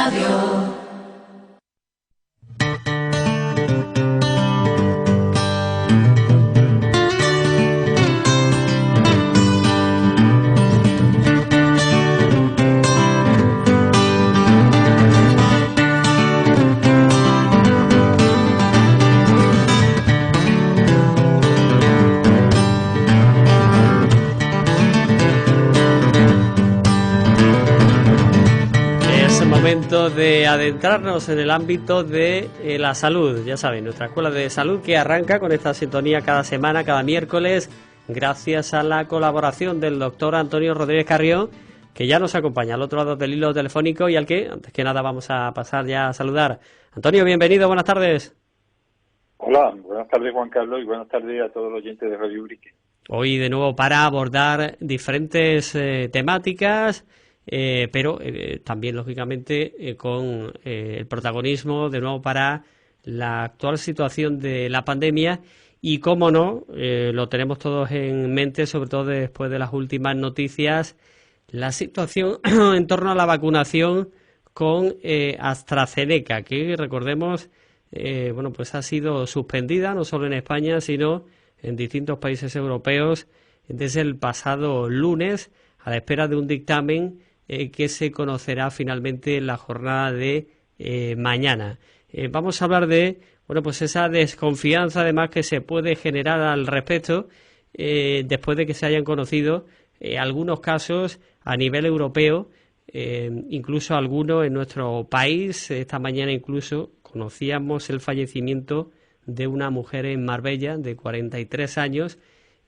Radio. De adentrarnos en el ámbito de la salud, ya saben, nuestra escuela de salud que arranca con esta sintonía cada semana, cada miércoles, gracias a la colaboración del doctor Antonio Rodríguez Carrión, que ya nos acompaña al otro lado del hilo telefónico y al que, antes que nada, vamos a pasar ya a saludar. Antonio, bienvenido, buenas tardes. Hola, buenas tardes Juan Carlos y buenas tardes a todos los oyentes de Radio Ubrique. Hoy de nuevo para abordar diferentes temáticas, pero también lógicamente con el protagonismo de nuevo para la actual situación de la pandemia y cómo no, lo tenemos todos en mente, sobre todo después de las últimas noticias, la situación en torno a la vacunación con AstraZeneca, que recordemos bueno, pues ha sido suspendida no solo en España sino en distintos países europeos desde el pasado lunes, a la espera de un dictamen que se conocerá finalmente en la jornada de mañana. Vamos a hablar de pues esa desconfianza además que se puede generar al respecto después de que se hayan conocido algunos casos a nivel europeo, incluso algunos en nuestro país. Esta mañana incluso conocíamos el fallecimiento de una mujer en Marbella de 43 años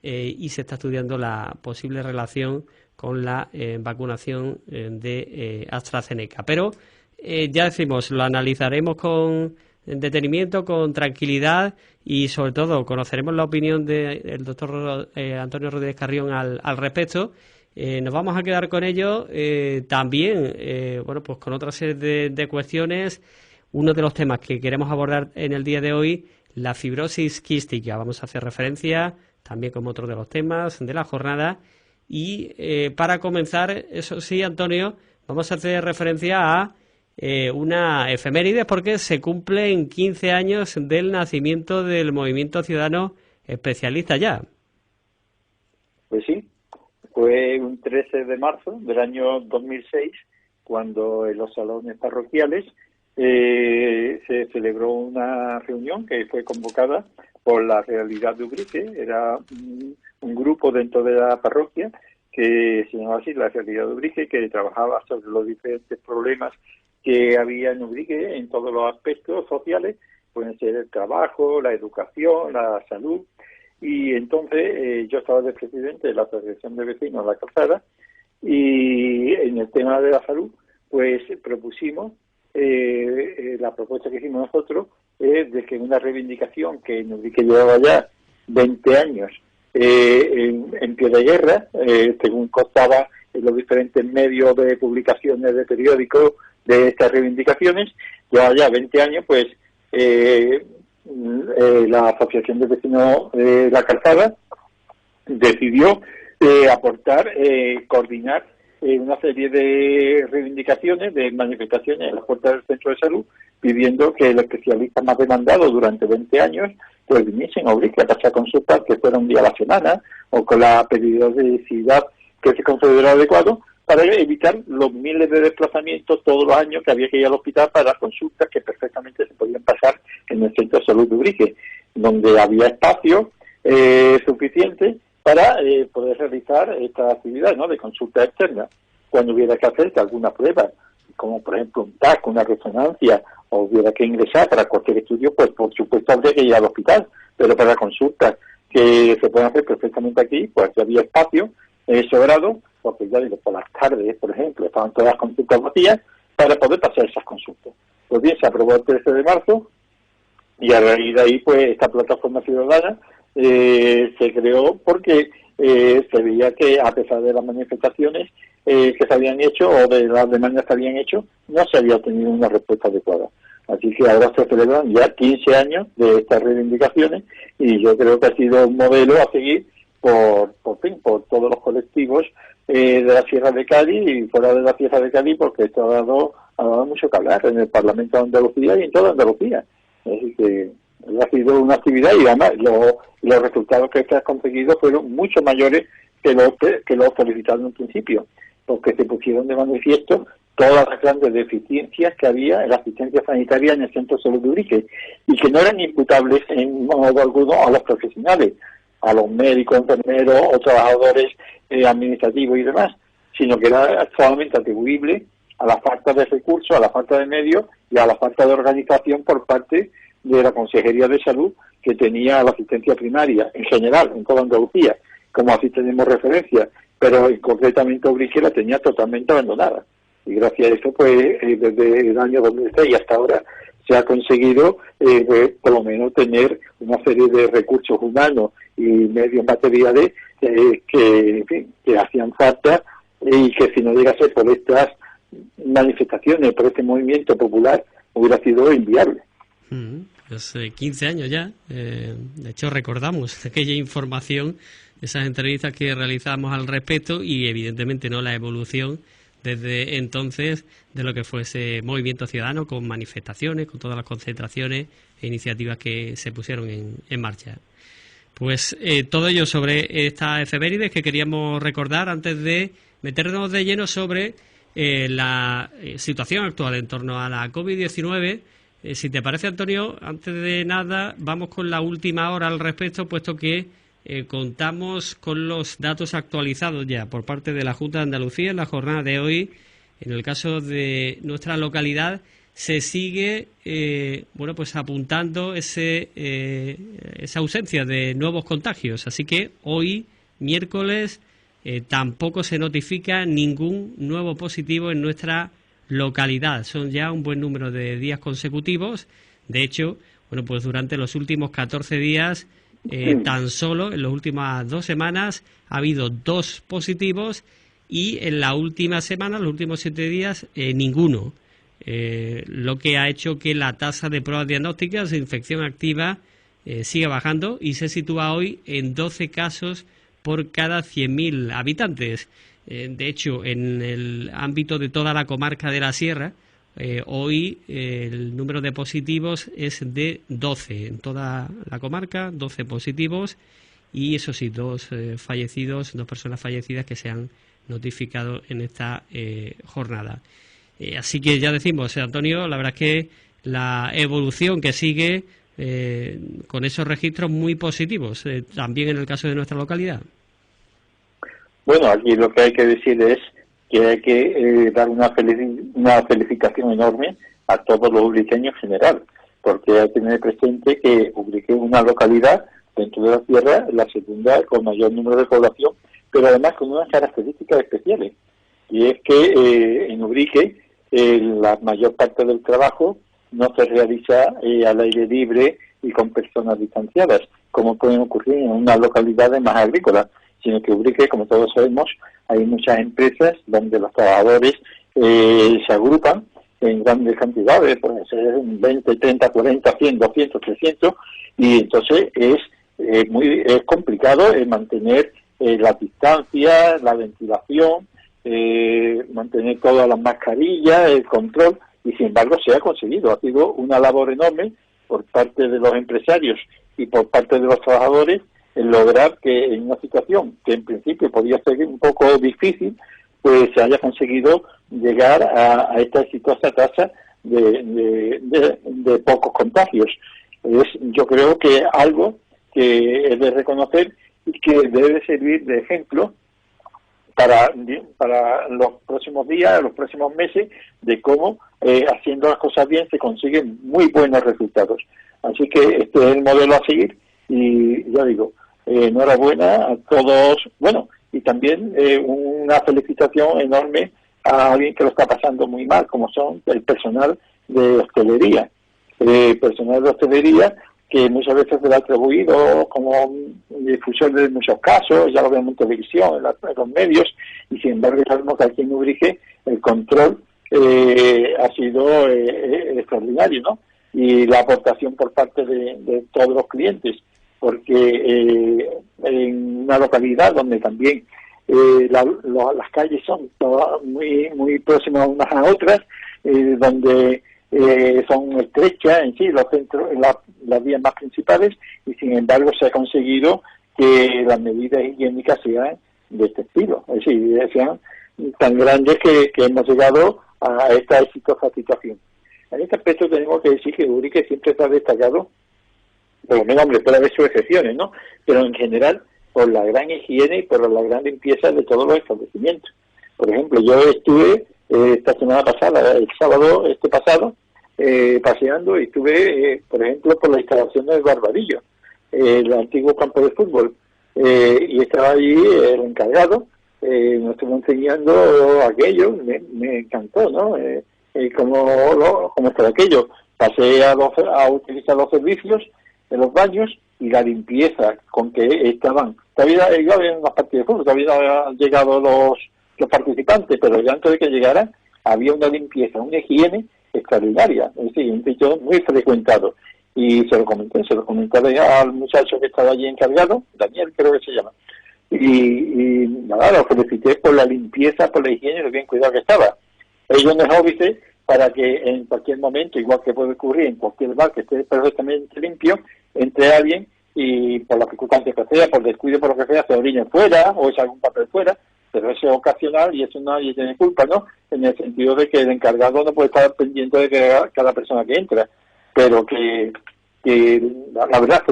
y se está estudiando la posible relación con la vacunación de AstraZeneca. Pero ya decimos, lo analizaremos con detenimiento, con tranquilidad y sobre todo conoceremos la opinión del doctor Antonio Rodríguez Carrión al respecto. Nos vamos a quedar con ello también, pues con otra serie de cuestiones. Uno de los temas que queremos abordar en el día de hoy, la fibrosis quística. Vamos a hacer referencia también como otro de los temas de la jornada. Y para comenzar, eso sí, Antonio, vamos a hacer referencia a una efeméride porque se cumplen 15 años del nacimiento del Movimiento Ciudadano Especialista ya. Pues sí, fue un 13 de marzo del año 2006 cuando en los salones parroquiales se celebró una reunión que fue convocada por la Realidad de Ubrique. Era un grupo dentro de la parroquia que se llamaba así, la Realidad de Ubrique, que trabajaba sobre los diferentes problemas que había en Ubrique en todos los aspectos sociales, pueden ser el trabajo, la educación, la salud. Y entonces yo estaba de presidente de la Asociación de Vecinos de la Calzada y en el tema de la salud pues propusimos la propuesta que hicimos nosotros es de que una reivindicación que en Ubrique llevaba ya 20 años en pie de guerra, según constaba en los diferentes medios de publicaciones de periódicos de estas reivindicaciones, llevaba ya 20 años, pues la Asociación de Vecinos de la Calzada decidió aportar, coordinar una serie de reivindicaciones, de manifestaciones en las puertas del centro de salud, pidiendo que el especialista más demandado durante 20 años pues viniesen a Ubrique a pasar consultas que fuera un día a la semana o con la periodicidad que se considerara adecuado para evitar los miles de desplazamientos todos los años que había que ir al hospital para consultas que perfectamente se podían pasar en el centro de salud de Ubrique, donde había espacio suficiente para poder realizar esta actividad, ¿no?, de consulta externa. Cuando hubiera que hacer alguna prueba, como por ejemplo un TAC, una resonancia, o hubiera que ingresar para cualquier estudio, pues por supuesto habría que ir al hospital, pero para consultas que se pueden hacer perfectamente aquí, pues ya había espacio sobrado, porque ya digo, por las tardes, por ejemplo, estaban todas las consultas vacías, para poder pasar esas consultas. Pues bien, se aprobó el 13 de marzo, y a raíz de ahí, pues esta plataforma ciudadana se creó porque se veía que a pesar de las manifestaciones que se habían hecho o de las demandas que habían hecho, no se había obtenido una respuesta adecuada. Así que ahora se celebran ya 15 años de estas reivindicaciones y yo creo que ha sido un modelo a seguir por todos los colectivos de la Sierra de Cádiz y fuera de la Sierra de Cádiz, porque esto ha dado ha dado mucho que hablar en el Parlamento de Andalucía y en toda Andalucía. Así que ha sido una actividad y además los resultados que se han conseguido fueron mucho mayores que los solicitados en un principio, porque se pusieron de manifiesto todas las grandes deficiencias que había en la asistencia sanitaria en el Centro de Salud de Ubrique y que no eran imputables en modo alguno a los profesionales, a los médicos, enfermeros o trabajadores administrativos y demás, sino que era solamente atribuible a la falta de recursos, a la falta de medios y a la falta de organización por parte de la Consejería de Salud que tenía la asistencia primaria en general, en toda Andalucía, como así tenemos referencia, pero concretamente Ubrique la tenía totalmente abandonada. Y gracias a eso, pues, desde el año 2006 hasta ahora, se ha conseguido, por lo menos, tener una serie de recursos humanos y medios materiales que, en fin, que hacían falta y que si no llegase por estas manifestaciones, por este movimiento popular, hubiera sido inviable. Pues 15 años ya. De hecho, recordamos aquella información, esas entrevistas que realizamos al respecto y, evidentemente, no la evolución desde entonces de lo que fue ese movimiento ciudadano con manifestaciones, con todas las concentraciones e iniciativas que se pusieron en marcha. Pues todo ello sobre esta efemérides que queríamos recordar antes de meternos de lleno sobre la situación actual en torno a la COVID-19. Si te parece, Antonio, antes de nada vamos con la última hora al respecto, puesto que contamos con los datos actualizados ya por parte de la Junta de Andalucía en la jornada de hoy. En el caso de nuestra localidad se sigue pues apuntando esa ausencia de nuevos contagios. Así que hoy, miércoles, tampoco se notifica ningún nuevo positivo en nuestra localidad. Son ya un buen número de días consecutivos. De hecho, pues durante los últimos 14 días, tan solo en las últimas 2 semanas ha habido 2 positivos y en la última semana, los últimos 7 días, ninguno. Lo que ha hecho que la tasa de pruebas diagnósticas de infección activa siga bajando y se sitúa hoy en 12 casos por cada 100.000 habitantes. De hecho, en el ámbito de toda la comarca de la Sierra, hoy el número de positivos es de 12. En toda la comarca, 12 positivos y, eso sí, 2 fallecidos, 2 personas fallecidas que se han notificado en esta jornada. Así que ya decimos, Antonio, la verdad es que la evolución que sigue con esos registros muy positivos, también en el caso de nuestra localidad. Bueno, aquí lo que hay que decir es que hay que dar una felicitación enorme a todos los ubriqueños en general, porque hay que tener presente que Ubrique es una localidad dentro de la Sierra, la segunda con mayor número de población, pero además con unas características especiales, y es que en Ubrique la mayor parte del trabajo no se realiza al aire libre y con personas distanciadas, como pueden ocurrir en unas localidades más agrícolas, sino que Ubrique, como todos sabemos, hay muchas empresas donde los trabajadores se agrupan en grandes cantidades, pueden ser 20, 30, 40, 100, 200, 300, y entonces es complicado mantener la distancia, la ventilación, mantener todas las mascarillas, el control, y sin embargo se ha conseguido. Ha sido una labor enorme por parte de los empresarios y por parte de los trabajadores en lograr que en una situación que en principio podía ser un poco difícil, pues se haya conseguido llegar a esta exitosa tasa de pocos contagios. Yo creo que algo que es de reconocer y que debe servir de ejemplo para los próximos días, los próximos meses, de cómo haciendo las cosas bien se consiguen muy buenos resultados. Así que este es el modelo a seguir y ya digo, enhorabuena a todos, bueno, y también una felicitación enorme a alguien que lo está pasando muy mal, como son el personal de hostelería. Personal de hostelería que muchas veces se le ha atribuido como difusor de muchos casos, ya lo vemos en televisión, en los medios, y sin embargo sabemos que aquí en Ubrique el control ha sido extraordinario, ¿no? Y la aportación por parte de todos los clientes, porque en una localidad donde también las calles son todas muy próximas unas a otras, donde son estrechas en sí, los centros, las vías más principales, y sin embargo se ha conseguido que las medidas higiénicas sean de este estilo, es decir, sean tan grandes que hemos llegado a esta exitosa situación. En este aspecto tenemos que decir que Urique siempre está destacado, por lo menos, hombre, puede haber sus excepciones, ¿no? Pero en general, por la gran higiene y por la gran limpieza de todos los establecimientos. Por ejemplo, yo estuve esta semana pasada, el sábado pasado, paseando, y estuve, por ejemplo, por la instalación del Barbadillo, el antiguo campo de fútbol, y estaba allí el encargado, nos estuvo enseñando aquello, me encantó, ¿no? Cómo está aquello. Pasé a utilizar los servicios de los baños y la limpieza con que estaban. Todavía había unas partidas de fútbol, todavía no habían llegado los participantes, pero ya antes de que llegaran había una limpieza, una higiene extraordinaria, es decir, un sitio muy frecuentado. Y se lo comenté al muchacho que estaba allí encargado, Daniel creo que se llama, y nada, lo felicité por la limpieza, por la higiene y lo bien cuidado que estaba. Ellos nos óbice para que en cualquier momento, igual que puede ocurrir en cualquier bar que esté perfectamente limpio, entre alguien y por la circunstancia que sea, por descuido, por lo que sea, se orine fuera o echa algún papel fuera, pero eso es ocasional y eso nadie tiene culpa, ¿no? En el sentido de que el encargado no puede estar pendiente de que cada persona que entra, pero que la verdad,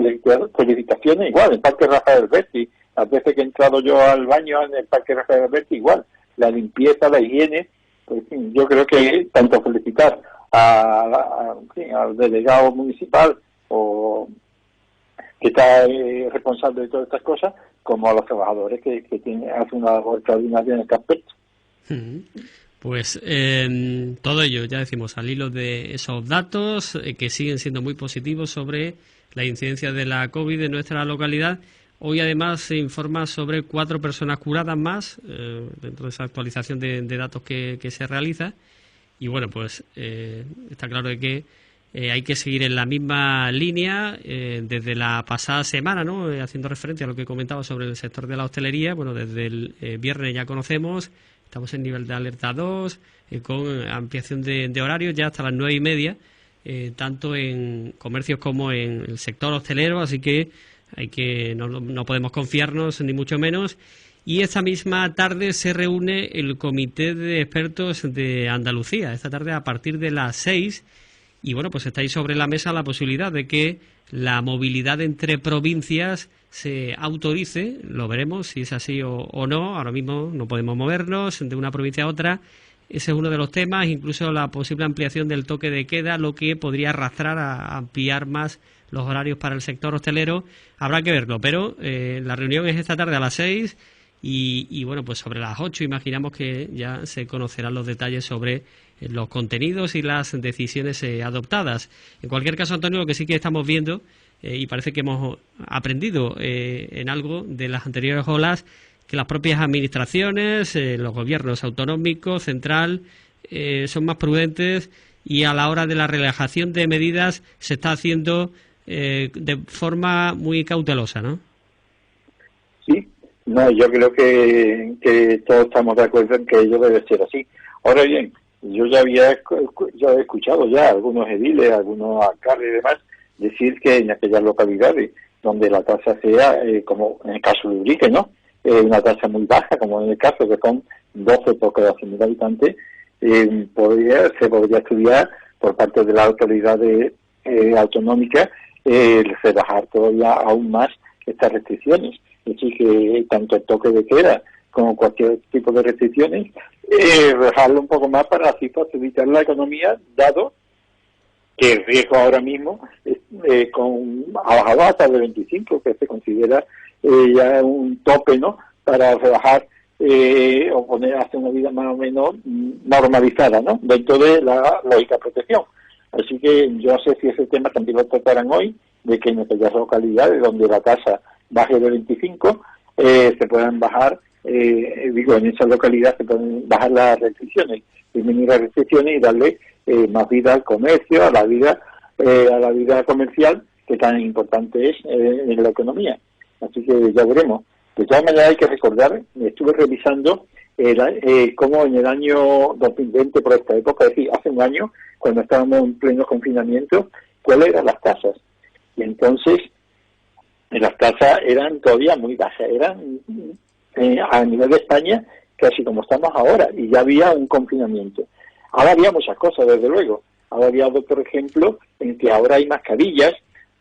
felicitaciones igual, en el Parque Rafael Alberti, las veces que he entrado yo al baño en el Parque Rafael Alberti, igual, la limpieza, la higiene, pues yo creo que tanto felicitar al delegado municipal o que está responsable de todas estas cosas, como a los trabajadores que hacen una labor extraordinaria en este aspecto. Pues todo ello, ya decimos, al hilo de esos datos que siguen siendo muy positivos sobre la incidencia de la COVID en nuestra localidad. Hoy además se informa sobre 4 personas curadas más dentro de esa actualización de datos que se realiza. Y bueno, pues está claro de que hay que seguir en la misma línea desde la pasada semana, ¿no? Haciendo referencia a lo que comentaba sobre el sector de la hostelería. Bueno, desde el viernes ya conocemos, estamos en nivel de alerta 2, con ampliación de horarios ya hasta las 9:30, tanto en comercios como en el sector hostelero, así que no podemos confiarnos ni mucho menos. Y esta misma tarde se reúne el Comité de Expertos de Andalucía, esta tarde a partir de las 6. Y bueno, pues está ahí sobre la mesa la posibilidad de que la movilidad entre provincias se autorice. Lo veremos si es así o no. Ahora mismo no podemos movernos de una provincia a otra. Ese es uno de los temas, incluso la posible ampliación del toque de queda, lo que podría arrastrar a ampliar más los horarios para el sector hostelero. Habrá que verlo, pero la reunión es esta tarde a las 6 y bueno, pues sobre las 8 imaginamos que ya se conocerán los detalles sobre los contenidos y las decisiones adoptadas. En cualquier caso, Antonio, lo que sí que estamos viendo, y parece que hemos aprendido en algo de las anteriores olas, que las propias administraciones, los gobiernos autonómicos, central, son más prudentes y a la hora de la relajación de medidas se está haciendo de forma muy cautelosa, ¿no? Sí, no, yo creo que todos estamos de acuerdo en que ello debe ser así. Ahora bien, yo ya he escuchado ya algunos ediles, algunos alcaldes y demás decir que en aquellas localidades donde la tasa sea, como en el caso de Urique, ¿no? Una tasa muy baja, como en el caso que son 12 por cada 100.000 habitantes, se podría estudiar por parte de las autoridades autonómicas rebajar todavía aún más estas restricciones. Es decir, que tanto el toque de queda como cualquier tipo de restricciones, rebajarlo un poco más para así facilitar la economía, dado que el riesgo ahora mismo ha bajado hasta de 25, que se considera ya un tope, ¿no?, para rebajar o hacer una vida más o menos normalizada, ¿no?, dentro de la lógica de protección. Así que yo no sé si ese tema también lo tratarán hoy, de que en aquellas localidades donde la tasa baje de 25, se puedan bajar, en esa localidad se pueden bajar las restricciones, disminuir las restricciones y darle más vida al comercio, a la vida comercial, que tan importante es en la economía. Así que ya veremos. De todas maneras hay que recordar, estuve revisando como en el año 2020, por esta época, es decir, hace un año, cuando estábamos en pleno confinamiento, cuáles eran las tasas. Y entonces las tasas eran todavía muy bajas, eran a nivel de España casi como estamos ahora, y ya había un confinamiento. Ahora había muchas cosas, desde luego. Ahora había, por ejemplo, en que ahora hay mascarillas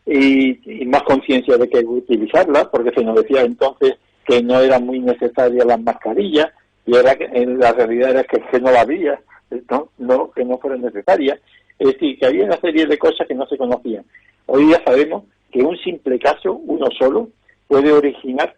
y más conciencia de que hay que utilizarlas, porque se nos decía entonces que no eran muy necesarias las mascarillas, y era que, en la realidad era que no las había, no, que no fueran necesarias. Es decir, que había una serie de cosas que no se conocían. Hoy día sabemos que un simple caso, uno solo, puede originar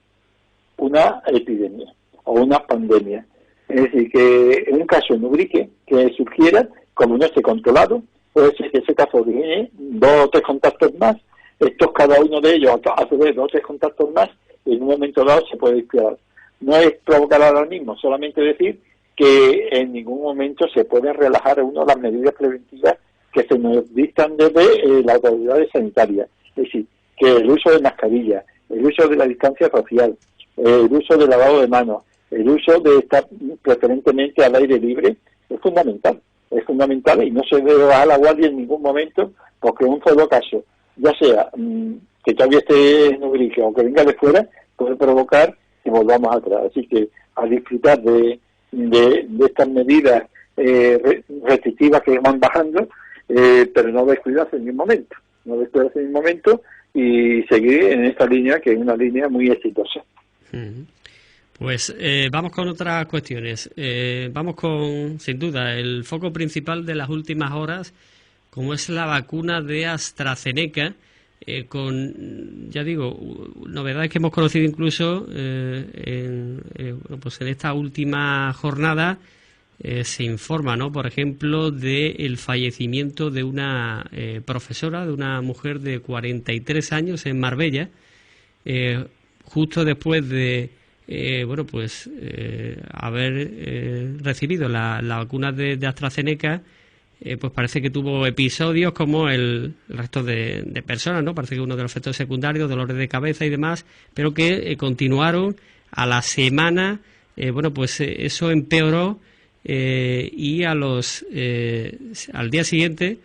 una epidemia o una pandemia. Es decir, que en un caso en Ubrique que surgiera, como no esté controlado, puede ser que ese caso origine 2 o 3 contactos más, estos cada uno de ellos a su vez 2 o 3 contactos más, y en un momento dado se puede disparar. No es provocar alarmismo, solamente decir que en ningún momento se pueden relajar las medidas preventivas que se nos dictan desde las autoridades sanitarias. Es decir, que el uso de mascarilla, el uso de la distancia social, el uso del lavado de manos, el uso de estar preferentemente al aire libre, es fundamental y no se debe bajar la guardia en ningún momento, porque un solo caso, ya sea que todavía esté en Ubrique o que venga de fuera, puede provocar que volvamos atrás. Así que a disfrutar de estas medidas restrictivas que van bajando, pero no descuidarse en ningún momento, y seguir en esta línea, que es una línea muy exitosa. Pues vamos con otras cuestiones. Vamos con, sin duda, el foco principal de las últimas horas, como es la vacuna de AstraZeneca, con, ya digo, novedades que hemos conocido incluso en esta última jornada. Se informa, ¿no?, por ejemplo, del fallecimiento de una profesora, de una mujer de 43 años en Marbella, justo después de haber recibido la vacuna de AstraZeneca. Pues parece que tuvo episodios como el resto de personas, ¿no? Parece que uno de los efectos secundarios, dolores de cabeza y demás, pero que continuaron a la semana. Eso empeoró, y al día siguiente,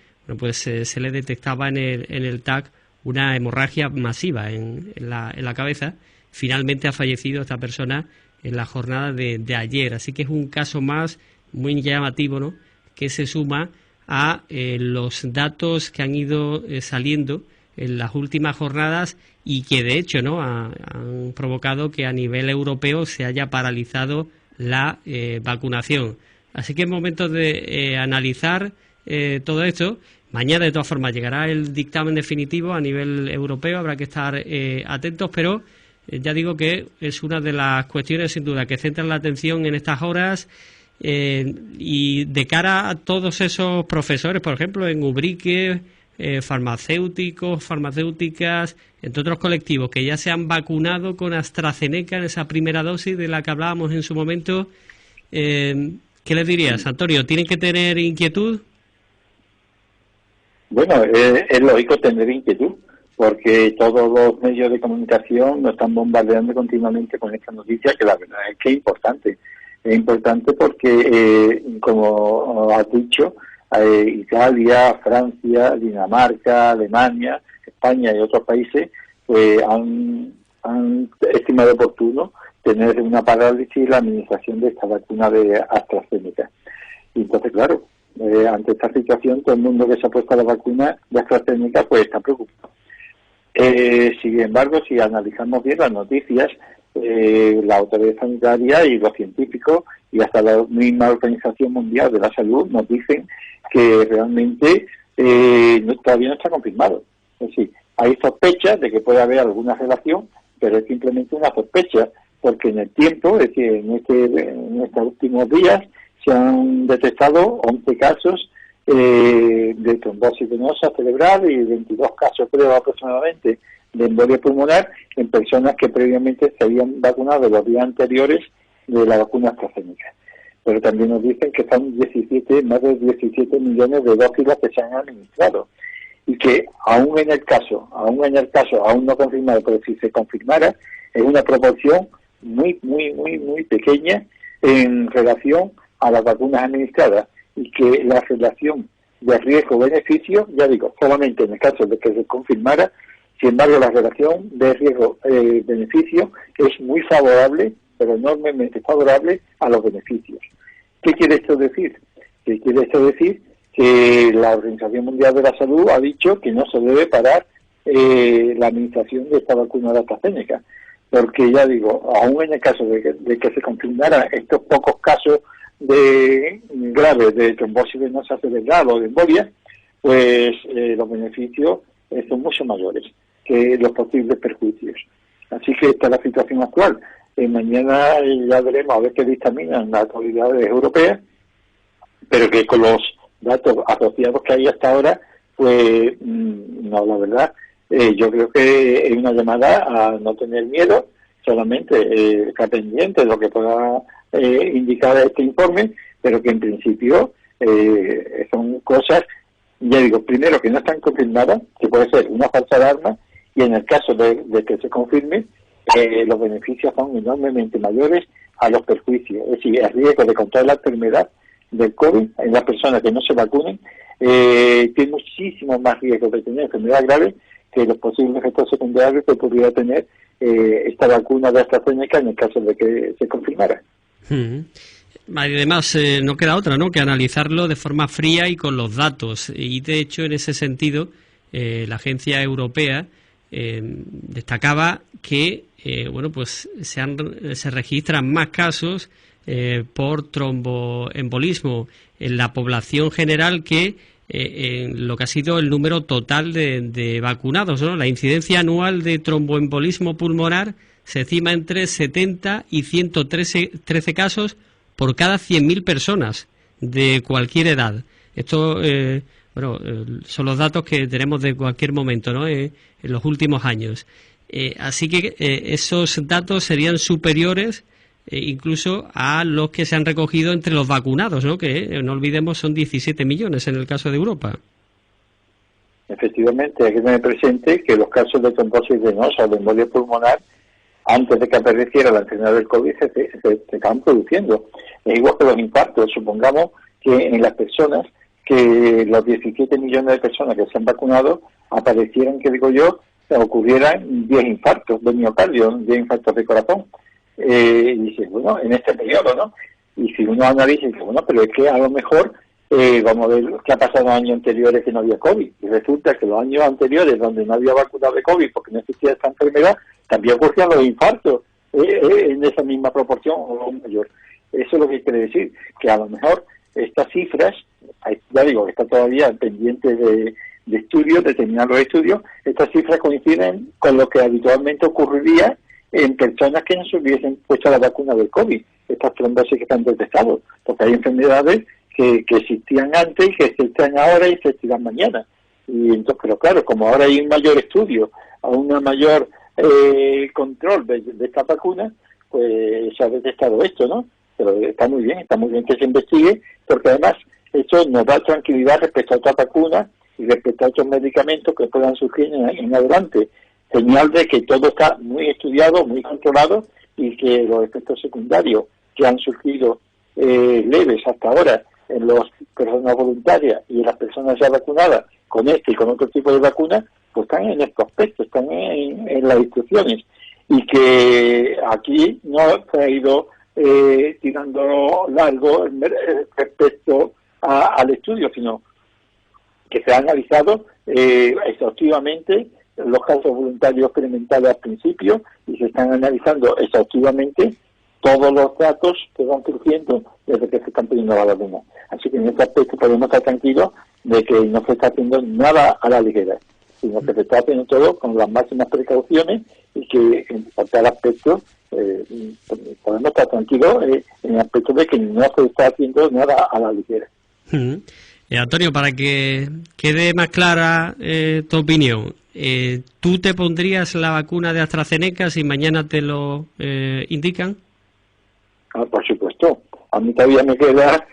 se le detectaba en el TAC una hemorragia masiva en la cabeza. Finalmente ha fallecido esta persona en la jornada de ayer. Así que es un caso más muy llamativo, ¿no?, que se suma a los datos que han ido saliendo en las últimas jornadas, y que de hecho, ¿no?, han provocado que a nivel europeo se haya paralizado la vacunación. Así que es momento de analizar todo esto. Mañana, de todas formas, llegará el dictamen definitivo a nivel europeo, habrá que estar atentos, pero ya digo que es una de las cuestiones, sin duda, que centran la atención en estas horas, y de cara a todos esos profesores, por ejemplo, en Ubrique, farmacéuticos, farmacéuticas, entre otros colectivos que ya se han vacunado con AstraZeneca en esa primera dosis de la que hablábamos en su momento. ¿Qué les dirías, Antonio? ¿Tienen que tener inquietud? Bueno, es lógico tener inquietud, porque todos los medios de comunicación nos están bombardeando continuamente con esta noticia, que la verdad es que es importante. Es importante porque, como has dicho, Italia, Francia, Dinamarca, Alemania, España y otros países pues han estimado oportuno tener una parálisis en la administración de esta vacuna de AstraZeneca. Y entonces, claro, ante esta situación, todo el mundo que se ha puesto a la vacuna de AstraZeneca pues está preocupado. Sin embargo, si analizamos bien las noticias, la autoridad sanitaria y los científicos y hasta la misma Organización Mundial de la Salud nos dicen que realmente todavía no está confirmado. Es decir, hay sospechas de que puede haber alguna relación, pero es simplemente una sospecha, porque en el tiempo, es decir, en estos últimos días, se han detectado 11 casos de trombosis venosa cerebral y 22 casos, creo, aproximadamente, de embolia pulmonar en personas que previamente se habían vacunado los días anteriores de la vacuna AstraZeneca. Pero también nos dicen que son más de 17 millones de dosis las que se han administrado, y que aún en el caso, aún no confirmado, pero si se confirmara, es una proporción muy pequeña en relación a las vacunas administradas, y que la relación de riesgo-beneficio, ya digo, solamente en el caso de que se confirmara. Sin embargo, la relación de riesgo-beneficio es muy favorable, pero enormemente favorable a los beneficios. ¿Qué quiere esto decir? Quiere esto decir que la Organización Mundial de la Salud ha dicho que no se debe parar la administración de esta vacuna de AstraZeneca, porque ya digo, aún en el caso de que se confirmaran estos pocos casos graves de trombosis venosa cerebral o de embolia, pues los beneficios son mucho mayores que los posibles perjuicios. Así que esta es la situación actual. Mañana ya veremos a ver qué dictaminan las autoridades europeas, pero que con los datos asociados que hay hasta ahora, pues no, la verdad, yo creo que es una llamada a no tener miedo, solamente estar pendiente de lo que pueda indicar este informe, pero que en principio son cosas, ya digo, primero que no están confirmadas, que puede ser una falsa alarma, y en el caso de que se confirme, los beneficios son enormemente mayores a los perjuicios. Es decir, el riesgo de contraer la enfermedad del COVID en las personas que no se vacunen tiene muchísimo más riesgo de tener enfermedad grave que los posibles efectos secundarios que pudiera tener esta vacuna de AstraZeneca en el caso de que se confirmara. Además, no queda otra, ¿no?, que analizarlo de forma fría y con los datos. Y de hecho, en ese sentido, la agencia europea destacaba que pues se registran más casos por tromboembolismo en la población general que en lo que ha sido el número total de vacunados, ¿no? La incidencia anual de tromboembolismo pulmonar se estima entre 70 y 113 casos por cada 100.000 personas de cualquier edad. Esto son los datos que tenemos de cualquier momento, ¿no?, en los últimos años. Así que esos datos serían superiores incluso a los que se han recogido entre los vacunados, ¿no?, que no olvidemos son 17 millones en el caso de Europa. Efectivamente, hay que tener presente que los casos de trombosis venosa o de embolia pulmonar, antes de que apareciera la enfermedad del COVID, se estaban produciendo. Es igual que los infartos. Supongamos que en las personas, que los 17 millones de personas que se han vacunado, aparecieran, que digo yo, ocurrieran 10 infartos de miocardio, 10 infartos de corazón. Y dices, bueno, en este periodo, ¿no? Y si uno analiza, dice, bueno, pero es que a lo mejor vamos a ver qué ha pasado en los años anteriores que no había COVID. Y resulta que los años anteriores, donde no había vacuna de COVID porque no existía esta enfermedad, también ocurrían los infartos en esa misma proporción o mayor. Eso es lo que quiere decir, que a lo mejor estas cifras, ya digo, está todavía pendiente de estudios, de terminar los estudios, estas cifras coinciden con lo que habitualmente ocurriría en personas que no se hubiesen puesto la vacuna del COVID, estas trombosis que están detectadas, porque hay enfermedades que existían antes y que existen ahora y existirán mañana. Y entonces, pero claro, como ahora hay un mayor estudio, a una mayor control de esta vacuna, pues se ha detectado esto, ¿no? Pero está muy bien que se investigue, porque además esto nos da tranquilidad respecto a otras vacunas y respecto a otros medicamentos que puedan surgir en adelante. Señal de que todo está muy estudiado, muy controlado, y que los efectos secundarios que han surgido leves hasta ahora en las personas voluntarias y en las personas ya vacunadas con este y con otro tipo de vacunas, pues están en estos aspectos, están en las instrucciones, y que aquí no se ha ido tirando largo respecto al estudio, sino que se ha analizado exhaustivamente los casos voluntarios experimentados al principio, y se están analizando exhaustivamente todos los datos que van surgiendo desde que se están pidiendo la vacuna. Así que en este aspecto podemos estar tranquilos de que no se está haciendo nada a la ligera, sino que se está haciendo todo con las máximas precauciones, y que en tal aspecto podemos estar tranquilos en el aspecto de que no se está haciendo nada a la ligera. Antonio, para que quede más clara tu opinión, ¿tú te pondrías la vacuna de AstraZeneca si mañana te lo indican? Por supuesto. A mí todavía me queda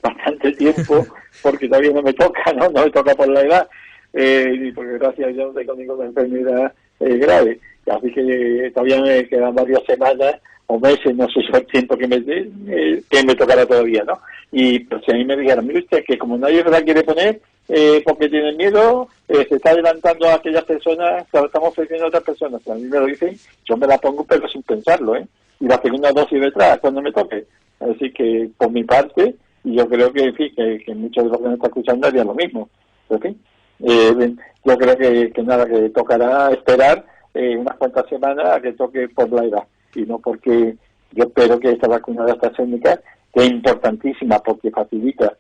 bastante tiempo, porque todavía no me toca, ¿no? No me toca por la edad, ni porque gracias a Dios no tengo ninguna enfermedad grave. Así que todavía me quedan varias semanas o meses, no sé si el tiempo que me tocará todavía, ¿no? Y pues si a mí me dijeron, mire usted, que como nadie se la quiere poner, porque tiene miedo, se está adelantando a aquellas personas que lo estamos ofreciendo a otras personas. A mí me lo dicen, yo me la pongo pero sin pensarlo, y la segunda dosis detrás cuando me toque. Así que por mi parte, y yo creo que, en fin, que muchos de los que me están escuchando harían lo mismo. En fin, yo creo que nada, que tocará esperar unas cuantas semanas a que toque por la edad, y no porque yo espero que esta vacuna de AstraZeneca, que es importantísima porque facilita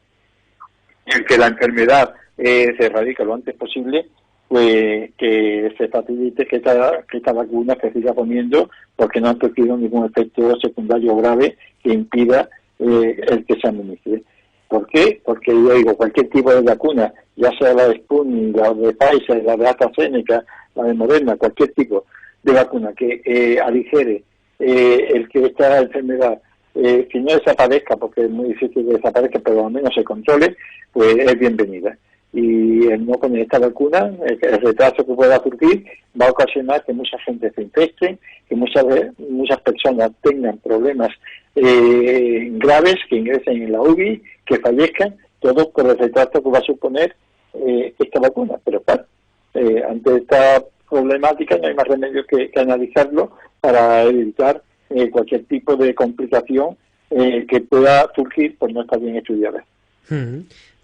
el que la enfermedad se erradique lo antes posible, pues que se facilite que esta vacuna se siga poniendo, porque no han tenido ningún efecto secundario grave que impida el que se administre. ¿Por qué? Porque yo digo, cualquier tipo de vacuna, ya sea la de Sputnik, la de Pfizer, la de AstraZeneca, la de Moderna, cualquier tipo de vacuna que aligere el que esta enfermedad, si no desaparezca, porque es muy difícil que desaparezca, pero al menos se controle, pues es bienvenida. Y el no poner esta vacuna, el retraso que pueda surgir, va a ocasionar que mucha gente se infecte, que muchas personas tengan problemas graves, que ingresen en la UBI, que fallezcan, todo por el retraso que va a suponer esta vacuna. Pero claro, ante esta problemática no hay más remedio que analizarlo para evitar cualquier tipo de complicación que pueda surgir por no estar bien estudiada.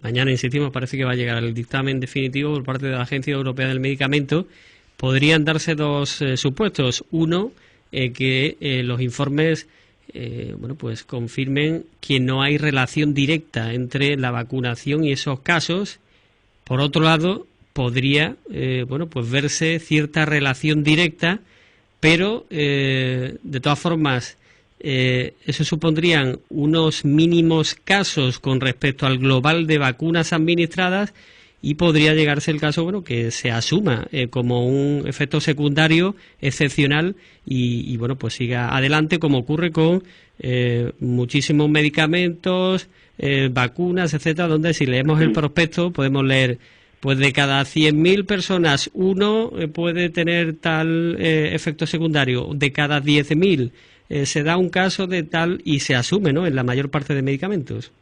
Mañana, insistimos, parece que va a llegar el dictamen definitivo por parte de la Agencia Europea del Medicamento. Podrían darse dos supuestos. Uno, que los informes pues confirmen que no hay relación directa entre la vacunación y esos casos. Por otro lado, podría pues verse cierta relación directa, pero de todas formas eso supondrían unos mínimos casos con respecto al global de vacunas administradas, y podría llegarse el caso que se asuma como un efecto secundario excepcional y pues siga adelante, como ocurre con muchísimos medicamentos, vacunas, etcétera, donde si leemos el prospecto podemos leer, pues de cada 100.000 personas uno puede tener tal efecto secundario, de cada 10.000 se da un caso de tal, y se asume, ¿no?, en la mayor parte de medicamentos.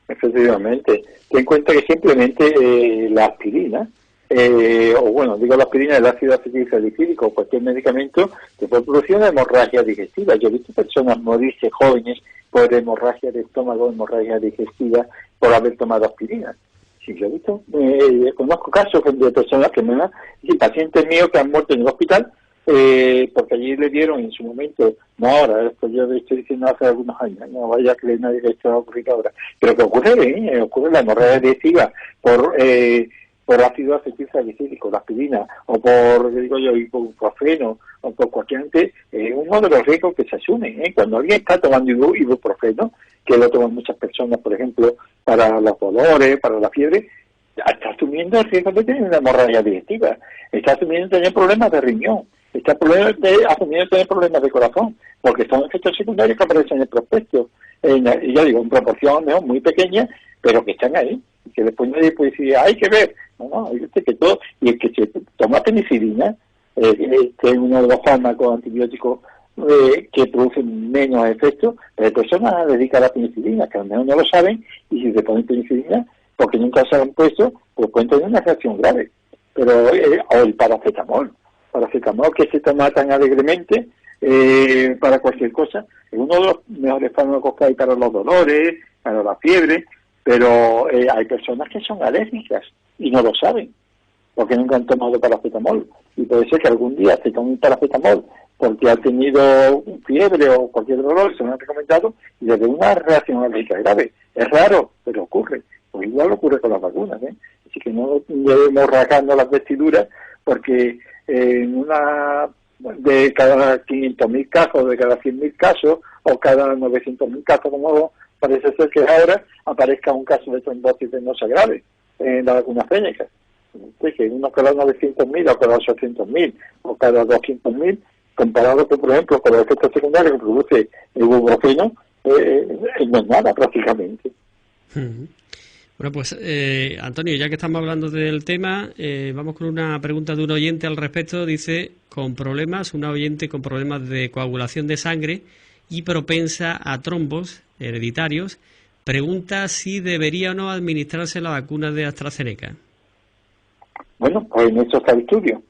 Efectivamente. Ten en cuenta que simplemente la aspirina, la aspirina, el ácido acetilsalicílico o cualquier medicamento que puede producir una hemorragia digestiva. Yo he visto personas morirse jóvenes por hemorragia de estómago, hemorragia digestiva, por haber tomado aspirina. Sí, yo he visto, conozco casos de personas y pacientes míos que han muerto en el hospital porque allí le dieron en su momento, no ahora, esto yo estoy diciendo hace algunos años, no vaya a creer nadie que esto va a ocurrir ahora, pero que ocurre la hemorragia digestiva por ácido acetilsalicílico, la aspirina, o por, ibuprofeno, o por cualquier uno de los riesgos que se asumen, cuando alguien está tomando ibuprofeno, que lo toman muchas personas, por ejemplo, para los dolores, para la fiebre, está asumiendo el riesgo de tener una hemorragia digestiva, está asumiendo tener problemas de riñón, está asumiendo tener problemas de corazón, porque son efectos secundarios que aparecen en el prospecto, en proporción muy pequeña, pero que están ahí, que después nadie puede decir, hay que ver, no, que todo, y el que se toma penicilina, que es uno de los fármacos antibióticos que producen menos efectos, pero hay personas dedicadas a la penicilina, que al menos no lo saben, y si se ponen penicilina, porque nunca se han puesto, pues pueden tener una reacción grave. Pero o el paracetamol que se toma tan alegremente para cualquier cosa, es uno de los mejores fármacos que hay para los dolores, para la fiebre, pero hay personas que son alérgicas y no lo saben, porque nunca han tomado paracetamol, y puede ser que algún día se tomen paracetamol porque ha tenido fiebre o cualquier dolor, se me han recomendado, y le dé una reacción alérgica grave. Es raro, pero ocurre. Pues igual ocurre con las vacunas, así que no debemos rasgarnos las vestiduras, porque de cada 500.000 casos, de cada 100.000 casos, o cada 900.000 casos, como parece ser que ahora, aparezca un caso de trombosis venosa grave en la vacuna AstraZeneca. Que uno cada 900.000 o cada 800.000 o cada 200.000, comparado con, por ejemplo, con los efectos secundarios que produce el ibuprofeno, no es nada prácticamente. Bueno, pues Antonio, ya que estamos hablando del tema, vamos con una pregunta de un oyente al respecto. Dice, una oyente con problemas de coagulación de sangre y propensa a trombos hereditarios, pregunta si debería o no administrarse la vacuna de AstraZeneca. Bueno, pues en eso está el estudio.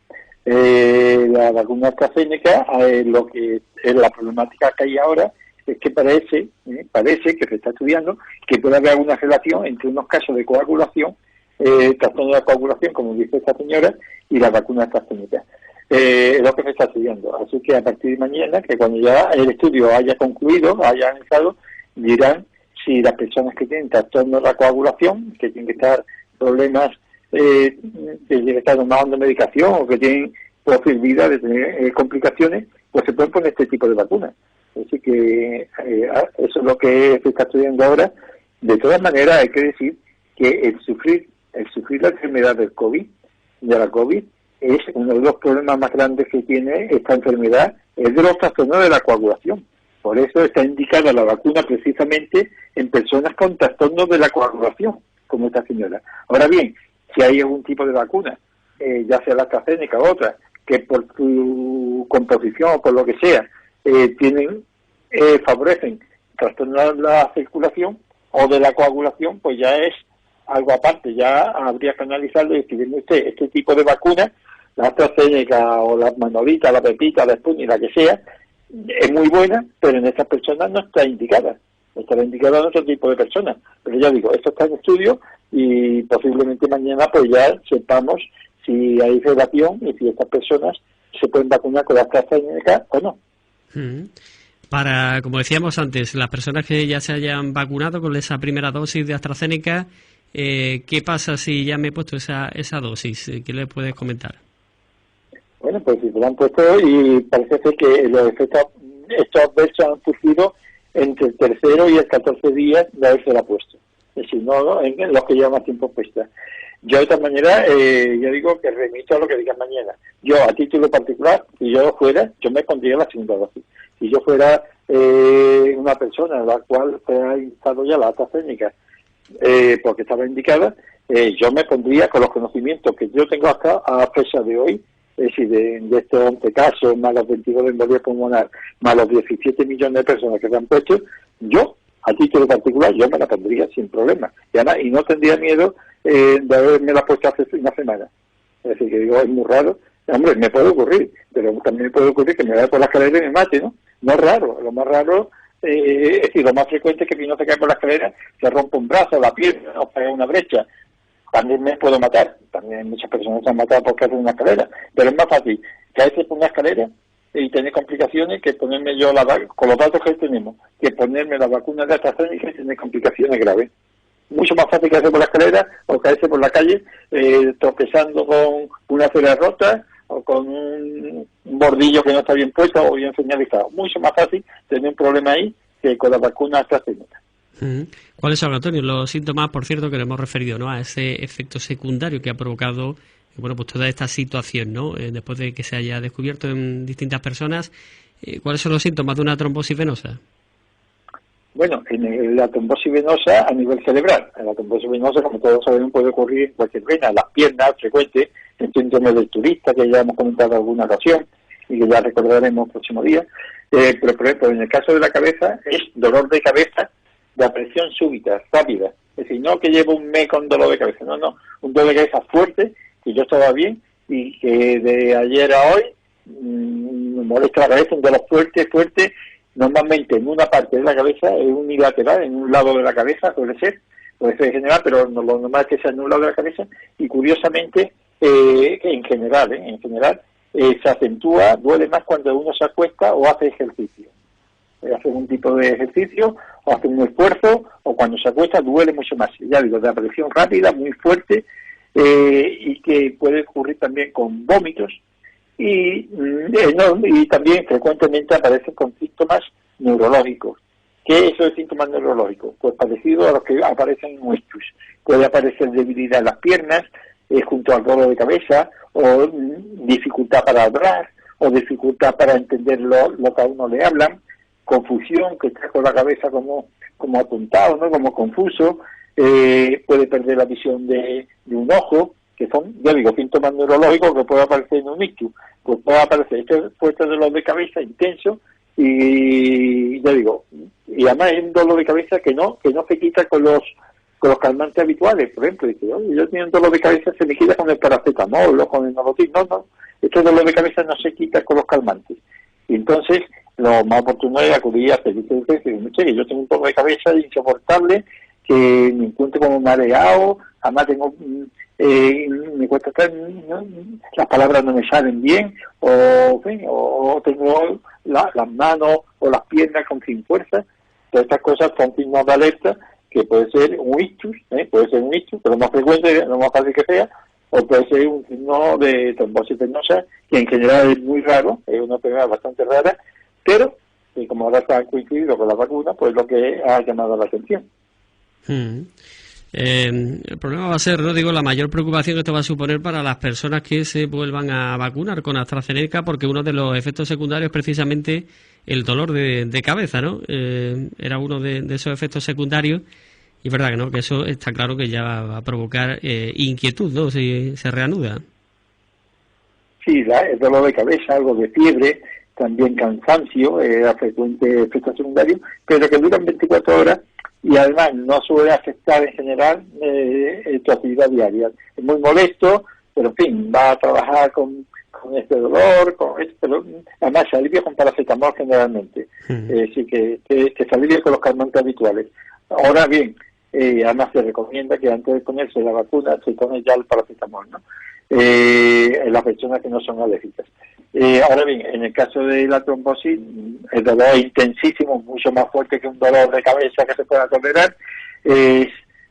La vacuna AstraZeneca, lo que es la problemática que hay ahora es que parece que se está estudiando que puede haber alguna relación entre unos casos de coagulación, trastorno de la coagulación, como dice esta señora, y la vacuna AstraZeneca. Es lo que se está estudiando. Así que a partir de mañana, que cuando ya el estudio haya concluido, haya avanzado, dirán si las personas que tienen trastorno de la coagulación, que tienen que estar problemas, que tienen que estar tomando medicación o que tienen posibilidad de tener complicaciones, pues se pueden poner este tipo de vacunas. Así que eso es lo que se está estudiando ahora. De todas maneras, hay que decir que el sufrir la enfermedad del COVID, de la COVID, es uno de los problemas más grandes que tiene esta enfermedad, es de los trastornos de la coagulación. Por eso está indicada la vacuna precisamente en personas con trastornos de la coagulación, como esta señora. Ahora bien, si hay algún tipo de vacuna, ya sea la AstraZeneca o otra, que por su composición o por lo que sea, favorecen trastornar la circulación o de la coagulación, pues ya es algo aparte. Ya habría que analizarlo y decir, usted, este tipo de vacuna, la AstraZeneca o la Manolita, la Pepita, la Sputnik, la que sea, es muy buena, pero en estas personas no está indicada. Estará indicada en otro tipo de personas. Pero ya digo, esto está en estudio y posiblemente mañana pues ya sepamos si hay relación y si estas personas se pueden vacunar con la AstraZeneca o no. Para, como decíamos antes, las personas que ya se hayan vacunado con esa primera dosis de AstraZeneca, ¿qué pasa si ya me he puesto esa dosis? ¿Qué le puedes comentar? Bueno, pues si se lo han puesto y parece ser que los efectos estos adversos han surgido entre el tercero y el 14 días de haberse la puesto. Es decir, no en los que llevan más tiempo puesta. Yo de esta manera, yo digo que remito a lo que digan mañana. Yo, a título particular, si yo fuera, yo me pondría la segunda dosis. Si yo fuera una persona a la cual se ha instado ya la AstraZeneca porque estaba indicada, yo me pondría con los conocimientos que yo tengo hasta a fecha de hoy, es decir, de estos 11 casos, más los 22 de embolia pulmonar, más los 17 millones de personas que se han puesto, yo, a título particular, yo me la pondría sin problema. Y no tendría miedo de haberme la puesto hace una semana. Es decir, que digo, es muy raro. Hombre, me puede ocurrir, pero también me puede ocurrir que me vaya por la escalera y me mate, ¿no? No es raro. Lo más raro, es decir, lo más frecuente es que si no se cae por la escalera, se rompe un brazo, la pierna, o pega una brecha. También me puedo matar. También muchas personas se han matado porque hacen una escalera. Pero es más fácil caerse por una escalera y tener complicaciones que ponerme yo con los datos que tenemos, que ponerme la vacuna de AstraZeneca y tener complicaciones graves. Mucho más fácil caerse por la escalera o caerse por la calle tropezando con una acera rota o con un bordillo que no está bien puesto o bien señalizado. Mucho más fácil tener un problema ahí que con la vacuna AstraZeneca. ¿Cuáles son, Antonio, los síntomas, por cierto, que le hemos referido, ¿no?, a ese efecto secundario que ha provocado, bueno, pues toda esta situación, ¿no?, después de que se haya descubierto en distintas personas? ¿Cuáles son los síntomas de una trombosis venosa? Bueno, en la trombosis venosa a nivel cerebral. La trombosis venosa, como todos sabemos, puede ocurrir en cualquier vena, las piernas, frecuente, el síndrome del turista, que ya hemos comentado en alguna ocasión y que ya recordaremos el próximo día. Pero, por ejemplo, en el caso de la cabeza, es dolor de cabeza de aparición súbita, rápida. Es decir, no que llevo un mes con dolor de cabeza, no, un dolor de cabeza fuerte, que yo estaba bien y que de ayer a hoy me molesta la cabeza, un dolor fuerte, normalmente en una parte de la cabeza, es unilateral, en un lado de la cabeza, puede ser general, pero lo normal es que sea en un lado de la cabeza, y curiosamente, en general, se acentúa, duele más cuando uno se acuesta o hace ejercicio. Hace un tipo de ejercicio, o hace un esfuerzo, o cuando se acuesta duele mucho más. Ya digo, de aparición rápida, muy fuerte, y que puede ocurrir también con vómitos, y también frecuentemente aparecen con síntomas neurológicos. ¿Qué es eso de síntomas neurológicos? Pues parecido a los que aparecen en un ictus. Puede aparecer debilidad en las piernas, junto al dolor de cabeza, o dificultad para hablar, o dificultad para entender lo que a uno le hablan, confusión, que está con la cabeza como atontado, ¿no?, como confuso, puede perder la visión de un ojo, que son, ya digo, síntomas neurológicos que puede aparecer en un ictus. Pues puede aparecer este fuerte dolor de cabeza intenso y, ya digo, y además es un dolor de cabeza que no se quita con los calmantes habituales. Por ejemplo, dice, oye, yo tengo un dolor de cabeza, se me quita con el paracetamol o con el Norotil. No, este dolor de cabeza no se quita con los calmantes. Y entonces, lo más oportuno es acudir a servicios de urgencia y decir, que yo tengo un dolor de cabeza insoportable, que me encuentro como mareado, además tengo me cuesta estar, ¿no? Las palabras no me salen bien, o tengo las manos o las piernas sin fuerza. Todas estas cosas son signos de alerta, que puede ser un ictus, pero lo más frecuente, lo más fácil que sea, o puede ser un signo de trombosis venosa, que en general es muy raro, es una enfermedad bastante rara, pero como ahora está coincidido con la vacuna, pues lo que ha llamado la atención. El problema va a ser, la mayor preocupación que esto va a suponer para las personas que se vuelvan a vacunar con AstraZeneca, porque uno de los efectos secundarios es precisamente el dolor de cabeza, ¿no? Era uno de esos efectos secundarios, y es verdad que no, que eso está claro que ya va a provocar inquietud, ¿no? Si se reanuda. Sí, el dolor de cabeza, algo de fiebre, también cansancio, frecuente efecto secundario, pero que duran 24 horas y además no suele afectar en general tu actividad diaria. Es muy molesto, pero en fin, va a trabajar con este dolor, pero además se alivia con paracetamol generalmente. Así que se alivia con los calmantes habituales. Ahora bien, además se recomienda que antes de ponerse la vacuna se tome ya el paracetamol, ¿no? En las personas que no son alérgicas. Ahora bien, en el caso de la trombosis, el dolor es intensísimo, mucho más fuerte que un dolor de cabeza que se pueda tolerar.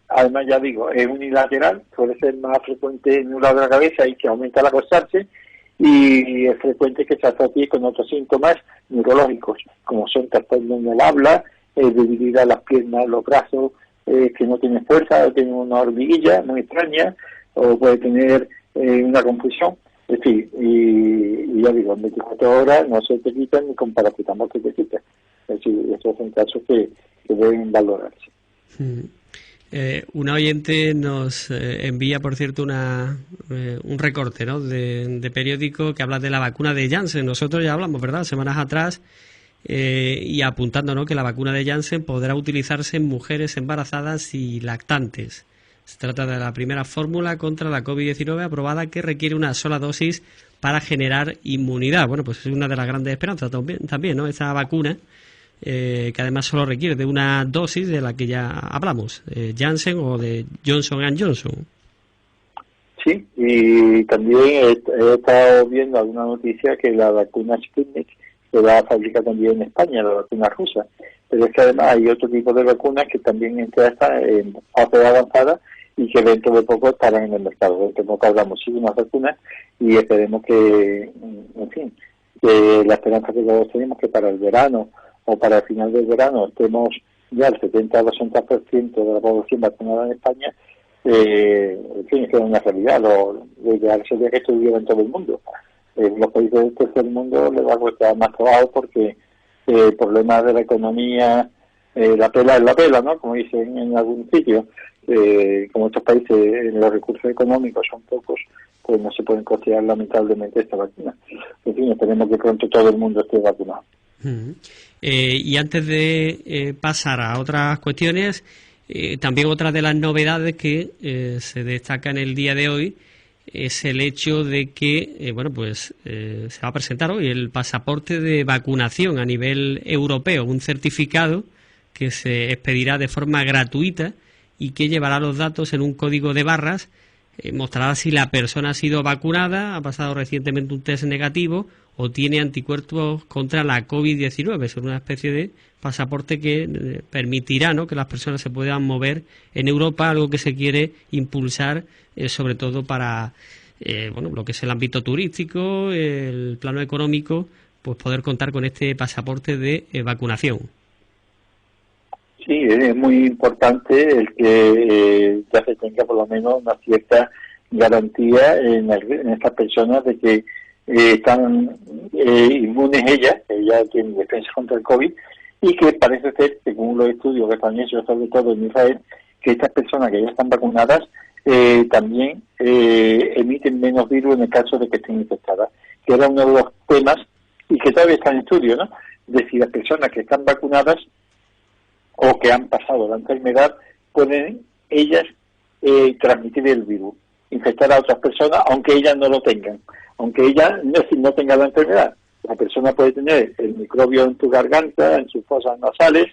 Además, ya digo, es unilateral, suele ser más frecuente en un lado de la cabeza y que aumenta al acostarse, y es frecuente que se asocie con otros síntomas neurológicos, como son trastornos en el habla, debilidad las piernas, los brazos, que no tiene fuerza, o tiene una hormiguilla muy extraña, o puede tener una confusión. Es decir, y ya digo, en 24 horas no se te quitan ni con paracetamol que te quitan. Es decir, esos son casos que deben valorarse. Una oyente nos envía, por cierto, un recorte, ¿no?, de periódico que habla de la vacuna de Janssen. Nosotros ya hablamos, ¿verdad?, semanas atrás, y apuntando, ¿no?, que la vacuna de Janssen podrá utilizarse en mujeres embarazadas y lactantes. Se trata de la primera fórmula contra la COVID-19 aprobada que requiere una sola dosis para generar inmunidad. Bueno, pues es una de las grandes esperanzas también, ¿no?, esta vacuna, que además solo requiere de una dosis de la que ya hablamos, Janssen o de Johnson & Johnson. Sí, y también he estado viendo alguna noticia que la vacuna Sputnik se va a fabricar también en España, la vacuna rusa. Pero es que además hay otro tipo de vacunas que también están en fase avanzada y que dentro de poco estarán en el mercado. Dentro de poco habrá muchísimas vacunas y esperemos que, en fin, que la esperanza que todos tenemos que para el verano o para el final del verano estemos ya el 70 o 80% de la población vacunada en España. En fin, es que es una realidad. Lo ideal sería que estuviera en todo el mundo. Los países del tercer mundo les va a costar más trabajo porque problemas de la economía, la pela es la pela, ¿no?, como dicen en algún sitio. Como estos países los recursos económicos son pocos, pues no se pueden costear lamentablemente esta vacuna. En fin, esperemos que pronto todo el mundo esté vacunado. Y antes de pasar a otras cuestiones, también otra de las novedades que se destaca en el día de hoy es el hecho de que se va a presentar hoy el pasaporte de vacunación a nivel europeo, un certificado que se expedirá de forma gratuita y que llevará los datos en un código de barras, mostrará si la persona ha sido vacunada, ha pasado recientemente un test negativo o tiene anticuerpos contra la COVID-19. Es una especie de pasaporte que permitirá, ¿no?, que las personas se puedan mover en Europa, algo que se quiere impulsar sobre todo para lo que es el ámbito turístico, el plano económico, pues poder contar con este pasaporte de vacunación. Sí, es muy importante el que ya se tenga por lo menos una cierta garantía en estas personas de que están inmunes ellas tienen defensa contra el COVID, y que parece ser, según los estudios que están hechos sobre todo en Israel, que estas personas que ya están vacunadas también emiten menos virus en el caso de que estén infectadas, que era uno de los temas y que todavía está en estudio, ¿no? De si las personas que están vacunadas o que han pasado la enfermedad pueden ellas transmitir el virus, infectar a otras personas, aunque ellas no lo tengan, aunque ellas no tengan la enfermedad. La persona puede tener el microbio en su garganta, en sus fosas nasales,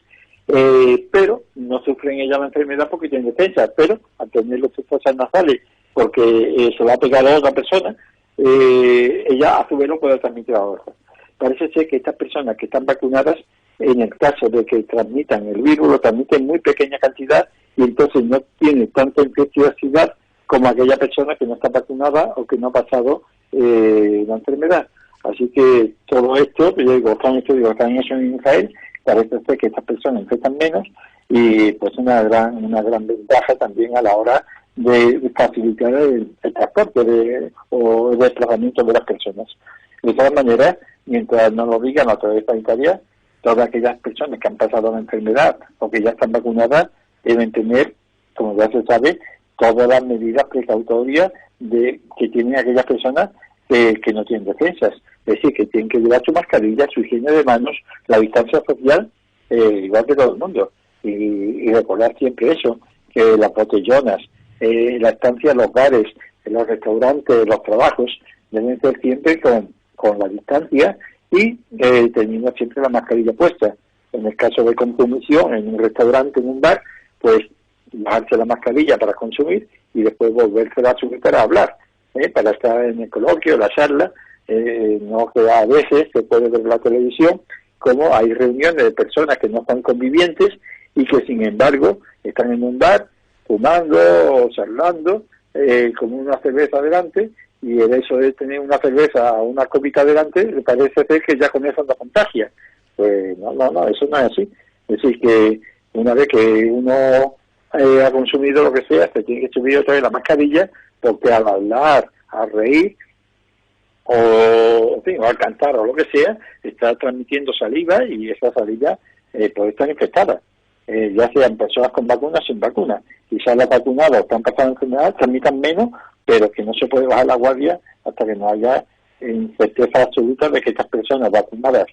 pero no sufren ella la enfermedad porque tienen defensa, pero al tenerlo en sus fosas nasales, porque se va a pegar a otra persona, ella a su vez lo puede transmitir a otra. Parece ser que estas personas que están vacunadas, en el caso de que transmitan el virus, lo transmiten en muy pequeña cantidad y entonces no tiene tanta infecciosidad como aquella persona que no está vacunada o que no ha pasado la enfermedad. Así que todo esto, yo digo, están eso en Israel, parece ser que estas personas infectan menos y pues una gran ventaja también a la hora de facilitar el transporte o el desplazamiento de las personas. De todas maneras, mientras no lo digan a través sanitaria, todas aquellas personas que han pasado la enfermedad o que ya están vacunadas deben tener, como ya se sabe, todas las medidas precautorias que tienen aquellas personas que no tienen defensas. Es decir, que tienen que llevar su mascarilla, su higiene de manos, la distancia social, igual que todo el mundo. Y recordar siempre eso, que las botellonas, la estancia en los bares, en los restaurantes, los trabajos, deben ser siempre con la distancia y teniendo siempre la mascarilla puesta. En el caso de consumición, en un restaurante, en un bar, pues bajarse la mascarilla para consumir y después volvérsela a subir para hablar, para estar en el coloquio, la charla, no que a veces se puede ver en la televisión como hay reuniones de personas que no están convivientes y que sin embargo están en un bar fumando o charlando con una cerveza delante, y el hecho de tener una cerveza o una copita delante le parece ser que ya con eso anda contagia. Pues no, eso no es así. Es decir, que una vez que uno ha consumido lo que sea, se tiene que subir otra vez la mascarilla, porque al hablar, al reír, o, en fin, o al cantar o lo que sea, está transmitiendo saliva y esa saliva puede estar infectada. Ya sean personas con vacunas o sin vacunas. Quizás las vacunadas que han pasado enfermedad transmitan menos, pero que no se puede bajar la guardia hasta que no haya certeza absoluta de que estas personas vacunadas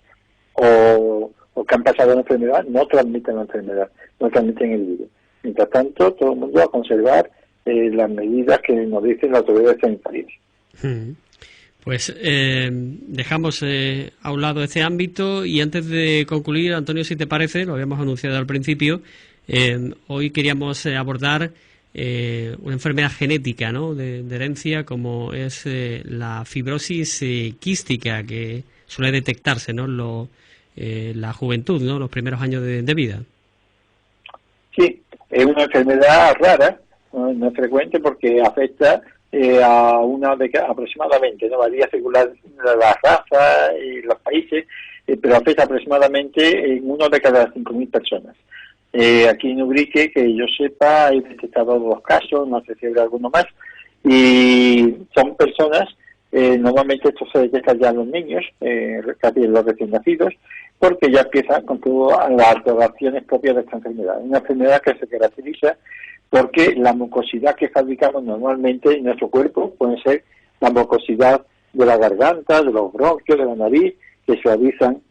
o que han pasado la enfermedad no transmiten la enfermedad, no transmiten el virus. Mientras tanto, todo el mundo va a conservar las medidas que nos dicen las autoridades sanitarias. Pues dejamos a un lado ese ámbito y antes de concluir, Antonio, si te parece, lo habíamos anunciado al principio, hoy queríamos abordar una enfermedad genética, ¿no?, de herencia, como es la fibrosis quística, que suele detectarse, ¿no?, en la juventud, ¿no?, los primeros años de vida. Sí, es una enfermedad rara, no es frecuente porque afecta a una de aproximadamente, no varía según la raza y los países, pero afecta aproximadamente en 1 de cada 5.000 personas. Aquí en Ubrique, que yo sepa, he detectado 2 casos, no sé si habrá alguno más, y son personas, normalmente esto se detecta ya en los niños, casi en los recién nacidos, porque ya empiezan con todas las alteraciones propias de esta enfermedad. Una enfermedad que se caracteriza porque la mucosidad que fabricamos normalmente en nuestro cuerpo puede ser la mucosidad de la garganta, de los bronquios, de la nariz, que suavizan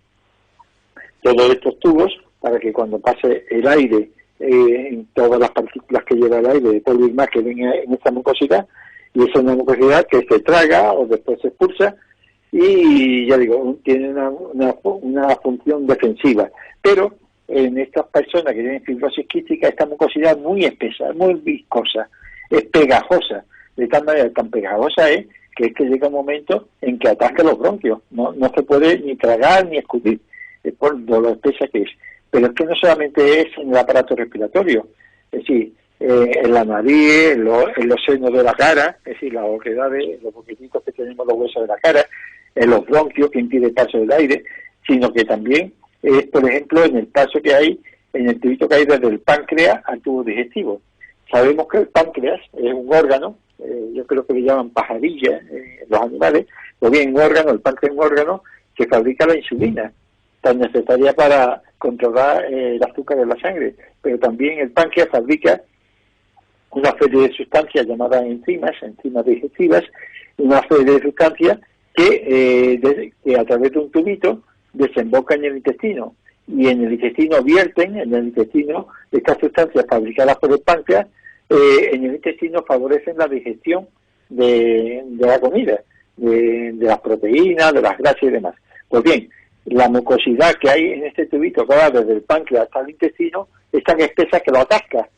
todos estos tubos para que cuando pase el aire, en todas las partículas que lleva el aire de polvo y más que ven en esta mucosidad, y esa es una mucosidad que se traga o después se expulsa, y ya digo, tiene una función defensiva. Pero en estas personas que tienen fibrosis quística, esta mucosidad es muy espesa, muy viscosa, es pegajosa, de tal manera tan pegajosa es que llega un momento en que ataca los bronquios, no se puede ni tragar ni escupir, por lo espesa que es. Pero es que no solamente es en el aparato respiratorio, es decir, en la nariz, en los senos de la cara, es decir, las oquedades, los poquititos que tenemos los huesos de la cara, en los bronquios que impide el paso del aire, sino que también es, por ejemplo, en el paso que hay, en el tubito que hay desde el páncreas al tubo digestivo. Sabemos que el páncreas es un órgano, yo creo que le llaman pajarilla los animales, o bien un órgano, el páncreas es un órgano que fabrica la insulina, tan necesaria para controlar el azúcar de la sangre, pero también el páncreas fabrica una serie de sustancias llamadas enzimas digestivas, una serie de sustancias que a través de un tubito desembocan en el intestino, y en el intestino vierten, en el intestino, estas sustancias fabricadas por el páncreas, en el intestino favorecen la digestión de la comida, de las proteínas, de las grasas y demás. Pues bien, la mucosidad que hay en este tubito que va desde el páncreas hasta el intestino es tan espesa que lo atasca.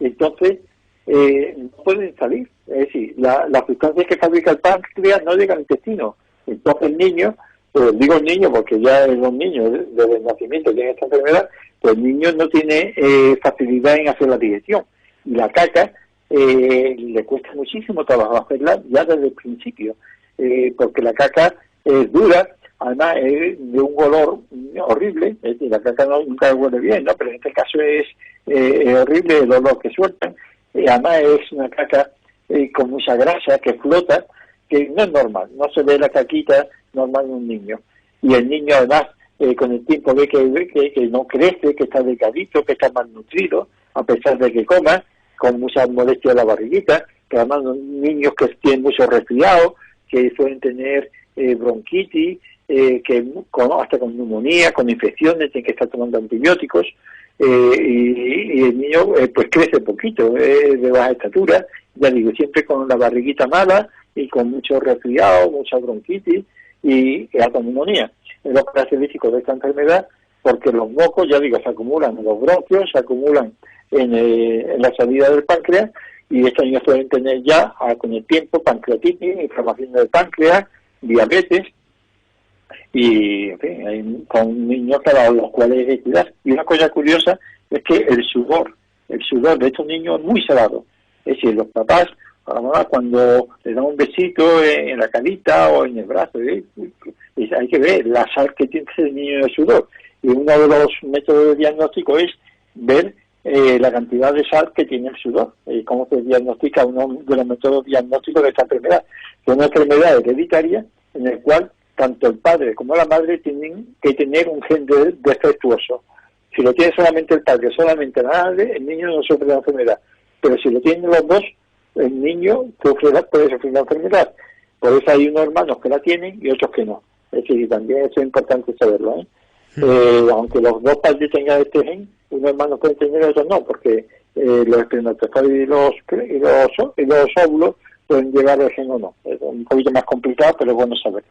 Entonces, no pueden salir. Es decir, las sustancias que fabrica el páncreas no llegan al intestino. Entonces el niño, pues digo el niño porque ya los niños desde el nacimiento tienen esta enfermedad, pues el niño no tiene facilidad en hacer la digestión. Y la caca le cuesta muchísimo trabajo hacerla ya desde el principio, porque la caca es dura, además es de un olor horrible, es decir, la caca nunca huele bien, ¿no? Pero en este caso es horrible el olor que sueltan, además es una caca con mucha grasa que flota, que no es normal, no se ve la caquita normal en un niño. Y el niño además con el tiempo ve que no crece, que está delgadito, que está malnutrido, a pesar de que coma, con muchas molestias en la barriguita, que además son niños que tienen mucho resfriado, que suelen tener bronquitis, hasta con neumonía, con infecciones, tienen que estar tomando antibióticos, y el niño pues crece poquito, de baja estatura, ya digo, siempre con la barriguita mala y con mucho resfriado, mucha bronquitis y hasta neumonía. Es lo característico de esta enfermedad, porque los mocos, ya digo, se acumulan en los bronquios, se acumulan en la salida del páncreas, y estos niños pueden tener ya con el tiempo pancreatitis, inflamación del páncreas, diabetes, y en fin, con niños para los cuales hay que cuidar. Y una cosa curiosa es que el sudor de estos niños es muy salado. Es decir, los papás, a la mamá, cuando le dan un besito en la carita o en el brazo, hay que ver la sal que tiene ese niño en el sudor. Y uno de los métodos de diagnóstico es ver la cantidad de sal que tiene el sudor, cómo se diagnostica uno de los métodos diagnósticos de esta enfermedad, que es una enfermedad hereditaria en el cual tanto el padre como la madre tienen que tener un gen defectuoso. Si lo tiene solamente el padre, solamente la madre, el niño no sufre la enfermedad, pero si lo tienen los dos, el niño puede sufrir la enfermedad. Por eso hay unos hermanos que la tienen y otros que no. Es decir, también eso es importante saberlo, aunque los dos padres tengan este gen, unos hermanos pueden tener, otros no, porque los espermatozoides y los óvulos pueden llevar el gen o no. Es un poquito más complicado, pero es bueno saberlo.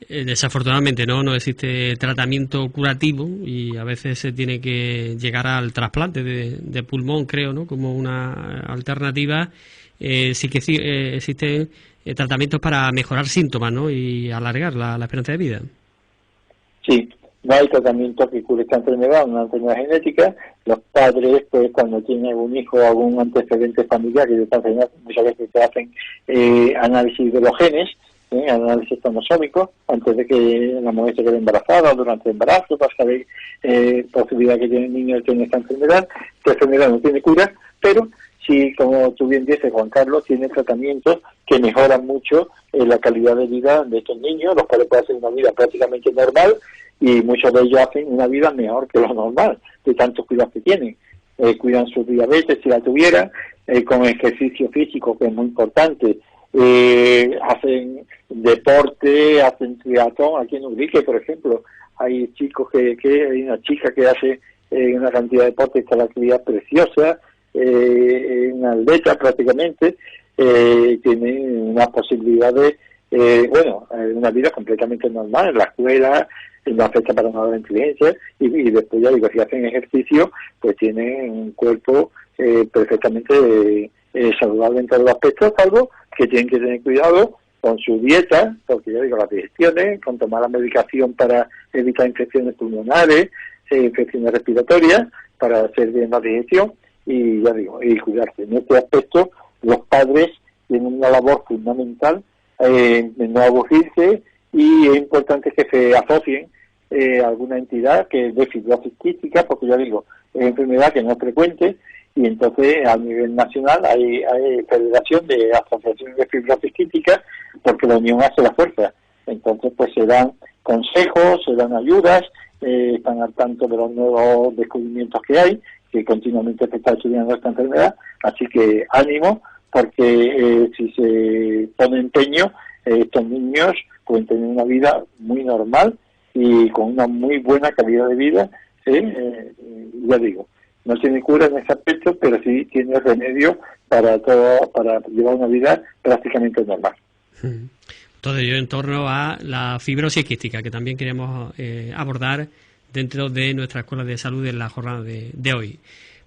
Desafortunadamente no existe tratamiento curativo y a veces se tiene que llegar al trasplante de pulmón, creo, ¿no? Como una alternativa. Sí que existen tratamientos para mejorar síntomas, ¿no? Y alargar la esperanza de vida. Sí, no hay tratamiento que cure esta enfermedad, una enfermedad genética. Los padres, pues cuando tienen algún hijo o algún antecedente familiar que de esta enfermedad, muchas veces se hacen análisis de los genes, análisis cromosómicos, antes de que la mujer se quede embarazada o durante el embarazo, para saber posibilidad que tiene el niño de tener esta enfermedad. Esta enfermedad no tiene cura, pero sí, como tú bien dices, Juan Carlos, tiene tratamientos que mejoran mucho la calidad de vida de estos niños, los cuales pueden hacer una vida prácticamente normal, y muchos de ellos hacen una vida mejor que lo normal, de tantos cuidados que tienen. Cuidan su diabetes si la tuvieran, con ejercicio físico, que es muy importante, hacen deporte, hacen triatlón. Aquí en Ubrique, por ejemplo, hay chicos hay una chica que hace una cantidad de deporte, está la actividad preciosa, una atleta prácticamente, tiene una posibilidad de una vida completamente normal en la escuela, no afecta para nada la inteligencia, y después ya digo, si hacen ejercicio, pues tienen un cuerpo perfectamente saludable en todos los aspectos, salvo que tienen que tener cuidado con su dieta, porque ya digo, las digestiones, con tomar la medicación para evitar infecciones pulmonares, infecciones respiratorias, para hacer bien la digestión, y ya digo, y cuidarse. En este aspecto, los padres tienen una labor fundamental en no aburrirse, y es importante que se asocien a alguna entidad que es de fibrosis quística, porque ya digo, es una enfermedad que no es frecuente, y entonces a nivel nacional hay federación de asociaciones de fibrosis quística, porque la unión hace la fuerza. Entonces pues se dan consejos, se dan ayudas, están al tanto de los nuevos descubrimientos que hay que continuamente se está estudiando esta enfermedad, así que ánimo, porque si se pone empeño, estos niños pueden tener una vida muy normal y con una muy buena calidad de vida, ya digo, no tiene cura en ese aspecto, pero sí tiene remedio para llevar una vida prácticamente normal. Todo ello en torno a la fibrosis quística, que también queremos abordar dentro de nuestra Escuela de Salud en la jornada de hoy.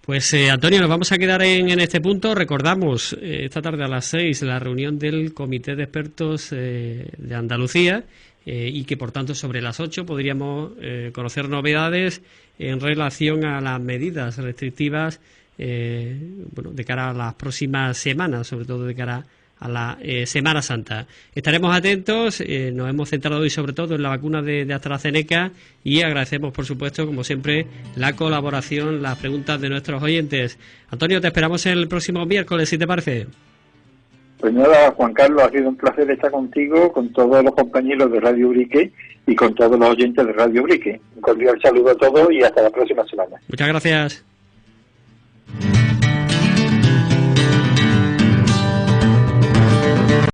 Pues Antonio, nos vamos a quedar en este punto. Recordamos esta tarde a las 6 la reunión del Comité de Expertos de Andalucía y que por tanto sobre las 8 podríamos conocer novedades en relación a las medidas restrictivas de cara a las próximas semanas, sobre todo de cara a la Semana Santa. Estaremos atentos, nos hemos centrado hoy sobre todo en la vacuna de AstraZeneca y agradecemos, por supuesto, como siempre, la colaboración, las preguntas de nuestros oyentes. Antonio, te esperamos el próximo miércoles, si te parece. Pues nada, Juan Carlos, ha sido un placer estar contigo, con todos los compañeros de Radio Ubrique y con todos los oyentes de Radio Ubrique. Un cordial saludo a todos y hasta la próxima semana. Muchas gracias.